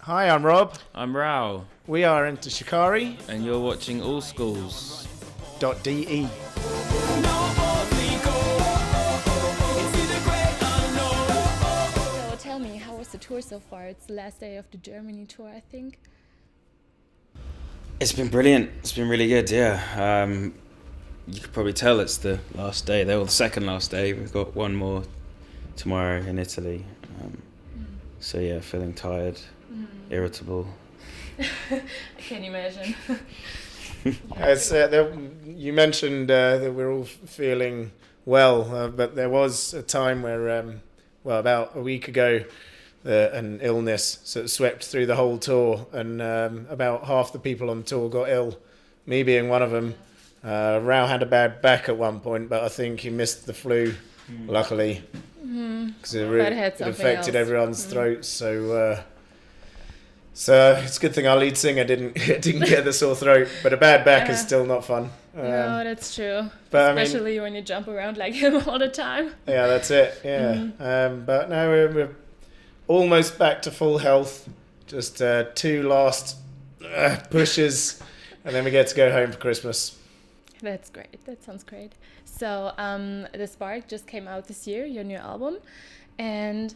Hi, I'm Rob. I'm Rou, We are into SHIKARI. and you're watching All Schools. .de. So tell me, how was the tour so far? It's the last day of the Germany tour, I think. It's been brilliant. It's been really good, yeah. You could probably tell it's the last day. They were the second last day. We've got one more tomorrow in Italy. So yeah, feeling tired, irritable. I can imagine. You mentioned that we're all feeling well, but there was a time where, about a week ago, an illness sort of swept through the whole tour, and about half the people on tour got ill, me being one of them. Rou had a bad back at one point, but I think he missed the flu, luckily, because it affected everyone's throats. So it's a good thing our lead singer didn't get the sore throat, but a bad back is still not fun. No, that's true. But especially when you jump around like him all the time. Yeah, that's it. Yeah, but now we're almost back to full health. Just 2 last pushes, and then we get to go home for Christmas. That's great. That sounds great. So, The Spark just came out this year, your new album, and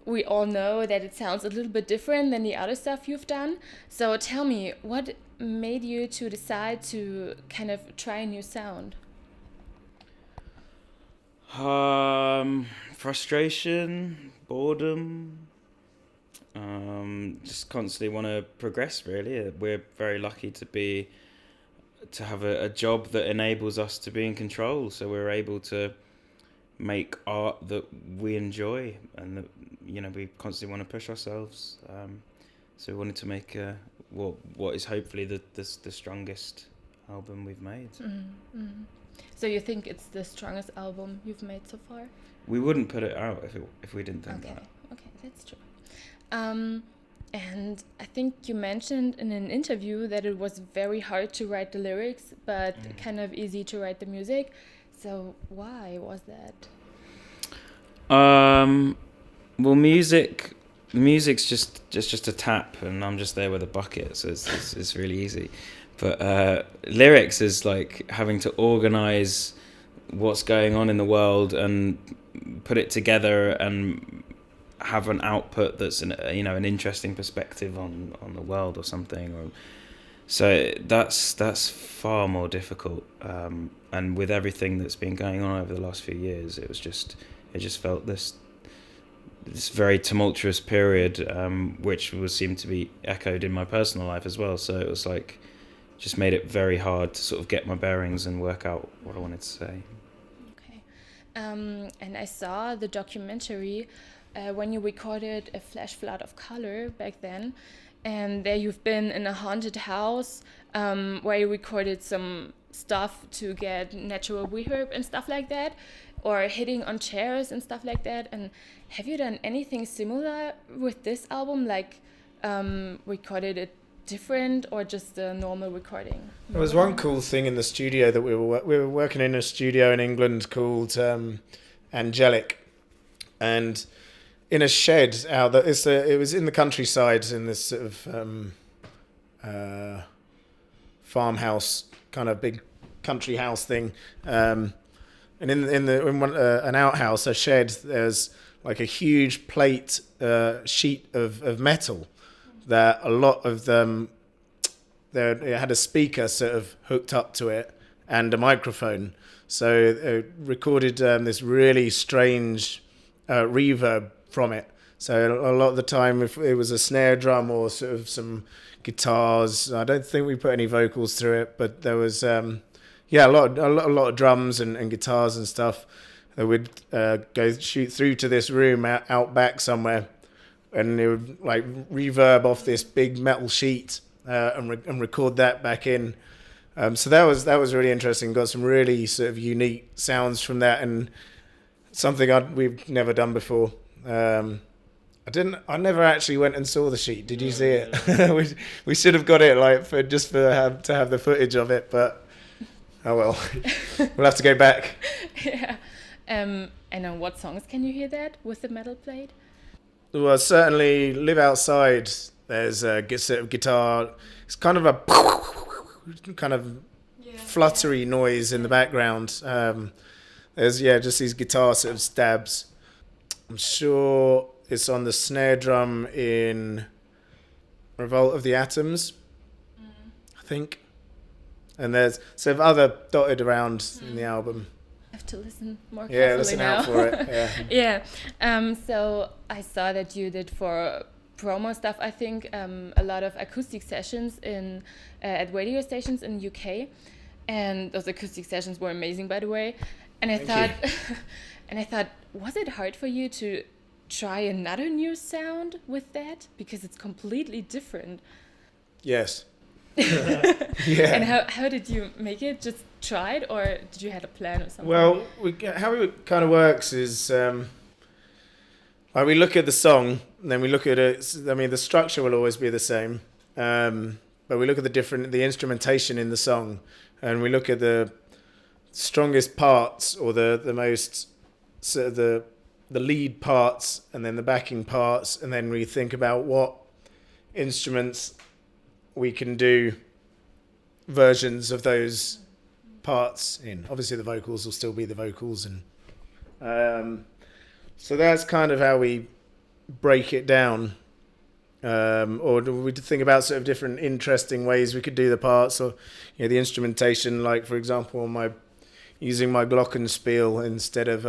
we all know that it sounds a little bit different than the other stuff you've done. So tell me, what made you to decide to kind of try a new sound? Frustration, boredom. Just constantly want to progress, really. We're very lucky to have a job that enables us to be in control, so we're able to make art that we enjoy, and that, we constantly want to push ourselves. So we wanted to make what is hopefully the strongest album we've made. So you think it's the strongest album you've made so far? We wouldn't put it out if we didn't think that. Okay, that's true. And I think you mentioned in an interview that it was very hard to write the lyrics, but kind of easy to write the music. So why was that? Well, music's just a tap, and I'm just there with a bucket, so it's really easy. But lyrics is like having to organize what's going on in the world and put it together and have an output that's an interesting perspective on the world or something. So that's far more difficult. And with everything that's been going on over the last few years, it just felt this very tumultuous period, which seemed to be echoed in my personal life as well. So it was like, just made it very hard to sort of get my bearings and work out what I wanted to say. Okay. And I saw the documentary when you recorded A Flash Flood of Color back then, and there you've been in a haunted house where you recorded some stuff to get natural reverb and stuff like that, or hitting on chairs and stuff like that. And have you done anything similar with this album, like recorded it different or just a normal recording? There was one cool thing in the studio that we were working in a studio in England called Angelic, and in a shed it was in the countryside, in this sort of farmhouse, kind of big country house thing, and in an outhouse, a shed, there's like a huge plate sheet of metal that a lot of them, it had a speaker sort of hooked up to it and a microphone, so it recorded this really strange reverb from it. So a lot of the time, if it was a snare drum or sort of some guitars, I don't think we put any vocals through it, but there was a lot of drums and guitars and stuff that would go shoot through to this room out back somewhere, and it would like reverb off this big metal sheet and record that back in. So that was really interesting. Got some really sort of unique sounds from that, and something we've never done before. I never actually went and saw the sheet. Did you see it? we should have got it to have the footage of it, but oh well. We'll have to go back. Yeah. And on what songs can you hear that with the metal plate? Well, certainly Live Outside There's a set of guitar. It's kind of a kind of fluttery noise in the background. There's just these guitar sort of stabs. I'm sure it's on the snare drum in Revolt of the Atoms, I think. And there's sort of other dotted around in the album. I have to listen more carefully Yeah, listen now. out for it. Yeah. So I saw that you did for promo stuff, I think, a lot of acoustic sessions at radio stations in UK. And those acoustic sessions were amazing, by the way. And I thought, was it hard for you to try another new sound with that? Because it's completely different. Yes. And how did you make it? Just try it, or did you have a plan or something? Well, how it kind of works is like we look at the song, and then we look at it. I mean, the structure will always be the same, but we look at the instrumentation in the song, and we look at the strongest parts or the most sort of the lead parts, and then the backing parts, and then we think about what instruments we can do versions of those parts in. Obviously the vocals will still be the vocals, and so that's kind of how we break it down, or we think about sort of different interesting ways we could do the parts, or the instrumentation, like for example using my glockenspiel instead of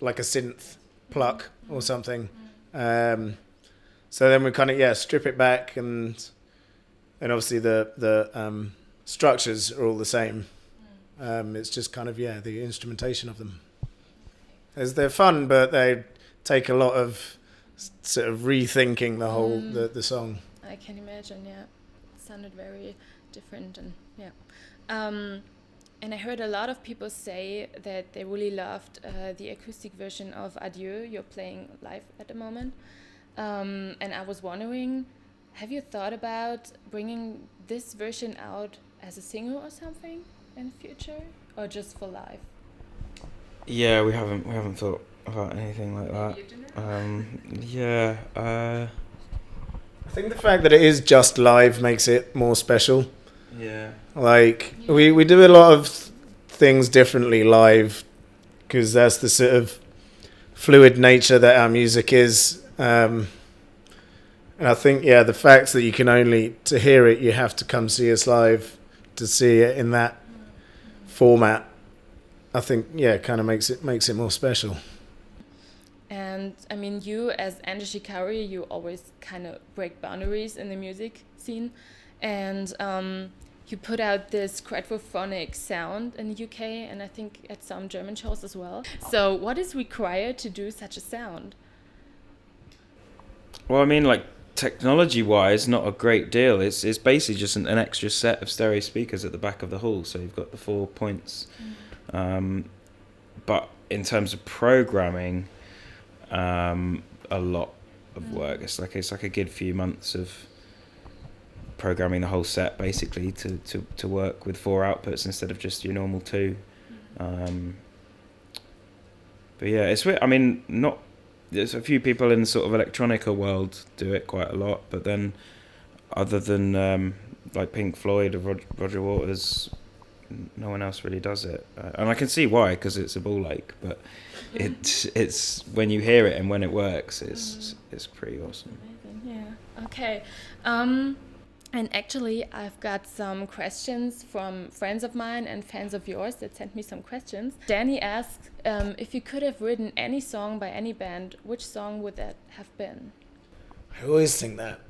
like a synth pluck or something. So then we kind of strip it back, and obviously the structures are all the same. It's just kind of the instrumentation of them. As they're fun, but they take a lot of sort of rethinking the whole the song. I can imagine. Yeah, it sounded very different, and and I heard a lot of people say that they really loved the acoustic version of Adieu you're playing live at the moment. And I was wondering, have you thought about bringing this version out as a single or something in the future, or just for live? Yeah, we haven't thought about anything like that. I think the fact that it is just live makes it more special. Yeah. Like we do a lot of things differently live, because that's the sort of fluid nature that our music is. And I think, the fact that you can to hear it, you have to come see us live to see it in that format. I think, kind of makes it more special. And I mean, you as SHIKARI, you always kind of break boundaries in the music scene, and you put out this quadrophonic sound in the UK, and I think at some German shows as well. So, what is required to do such a sound? Well, I mean, like, technology-wise, not a great deal. It's basically just an extra set of stereo speakers at the back of the hall, so you've got the 4 points. But in terms of programming, a lot of work. It's like a good few months of programming the whole set, basically, to work with 4 outputs instead of just your normal 2. But yeah, it's weird. I mean, there's a few people in the sort of electronica world do it quite a lot, but then other than like Pink Floyd or Roger Waters, no one else really does it. And I can see why, because it's a ball ache, but it's when you hear it and when it works, it's pretty awesome. Amazing. Yeah. Okay. And actually, I've got some questions from friends of mine and fans of yours that sent me some questions. Danny asked, if you could have written any song by any band, which song would that have been? I always think that.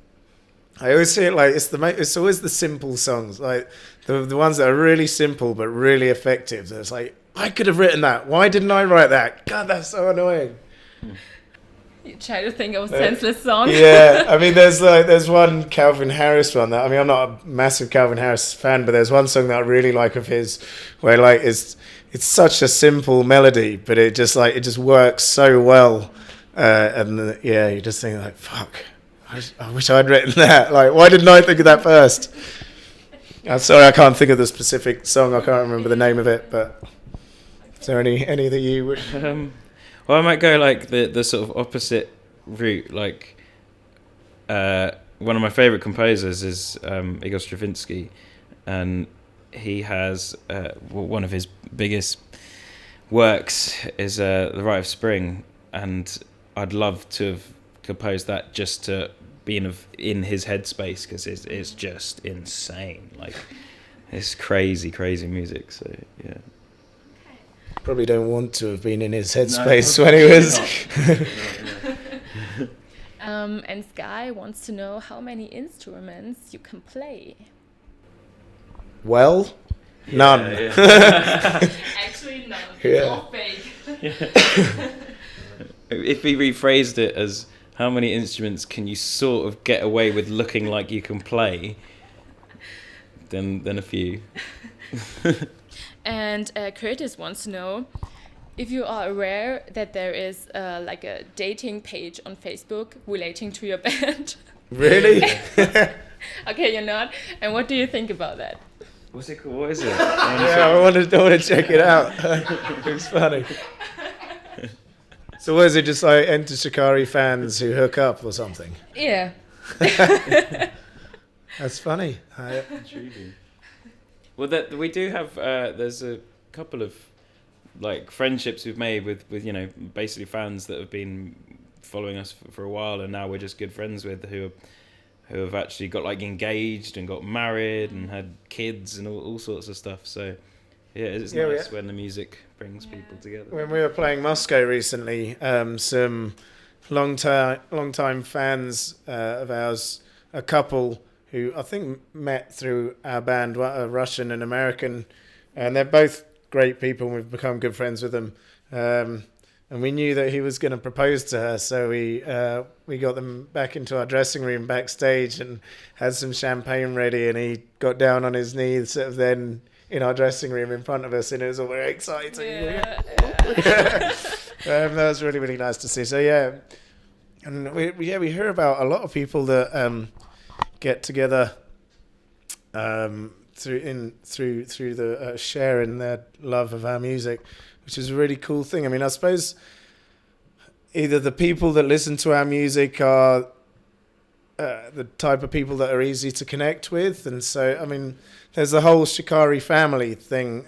I always see it like it's always the simple songs, like the ones that are really simple but really effective. So it's like, I could have written that. Why didn't I write that? God, that's so annoying. You try to think of a senseless song. Yeah, I mean, there's one Calvin Harris one that, I mean, I'm not a massive Calvin Harris fan, but there's one song that I really like of his, where like it's such a simple melody, but it just works so well, and you just think like, fuck, I wish I'd written that. Like, why didn't I think of that first? I'm sorry, I can't think of the specific song. I can't remember the name of it, but is there any that you would? Well, I might go like the sort of opposite route. Like, one of my favorite composers is Igor Stravinsky, and he has one of his biggest works is The Rite of Spring, and I'd love to have composed that just to be in his headspace, because it's just insane. Like, it's crazy music. So yeah. Probably don't want to have been in his headspace when he was. And Sky wants to know how many instruments you can play. Well, none. Actually, none. It's all fake. If we rephrased it as how many instruments can you sort of get away with looking like you can play, then a few. And Curtis wants to know if you are aware that there is like a dating page on Facebook relating to your band. Really? Okay, you're not. And what do you think about that? What's it called? What is it? Yeah, I want to check it out. It's funny. So what is it, just like Enter Shikari fans who hook up or something? Yeah. That's funny. Intriguing. Well, we do have. There's a couple of like friendships we've made with basically fans that have been following us for a while, and now we're just good friends with who have actually got like engaged and got married and had kids and all sorts of stuff. So yeah, it's nice when the music brings people together. When we were playing Moscow recently, some long time fans of ours, a couple who I think met through our band, a Russian and American, and they're both great people, and we've become good friends with them. And we knew that he was going to propose to her, so we got them back into our dressing room backstage and had some champagne ready, and he got down on his knees sort of then in our dressing room in front of us, and it was all very exciting. Yeah. That was really, really nice to see. So yeah, and we hear about a lot of people that get together through the sharing their love of our music, which is a really cool thing. I mean, I suppose either the people that listen to our music are the type of people that are easy to connect with, and so I mean, there's the whole Shikari family thing.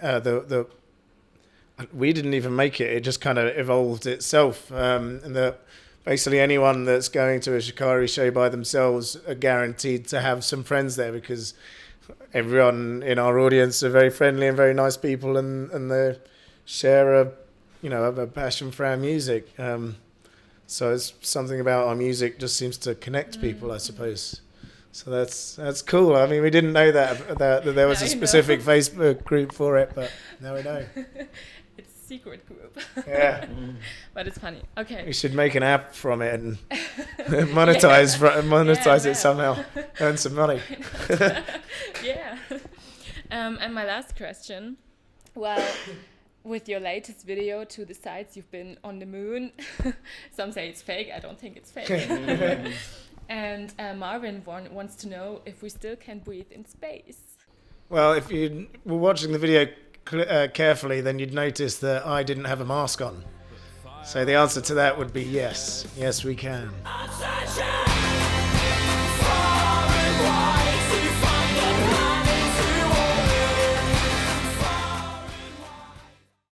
We didn't even make it; it just kind of evolved itself, and that basically anyone that's going to a Shikari show by themselves are guaranteed to have some friends there, because everyone in our audience are very friendly and very nice people, and they share a passion for our music. So it's something about our music just seems to connect people, I suppose. So that's cool. I mean, we didn't know that there was a specific Facebook group for it, but now we know. It's a secret group. Yeah. But it's funny. Okay. We should make an app from it and monetize it somehow. Earn some money. Yeah. And my last question. Well, with your latest video to the sites, you've been on the moon. Some say it's fake. I don't think it's fake. And Marvin wants to know if we still can breathe in space. Well, if you were watching the video carefully, then you'd notice that I didn't have a mask on. So the answer to that would be yes. Yes, we can.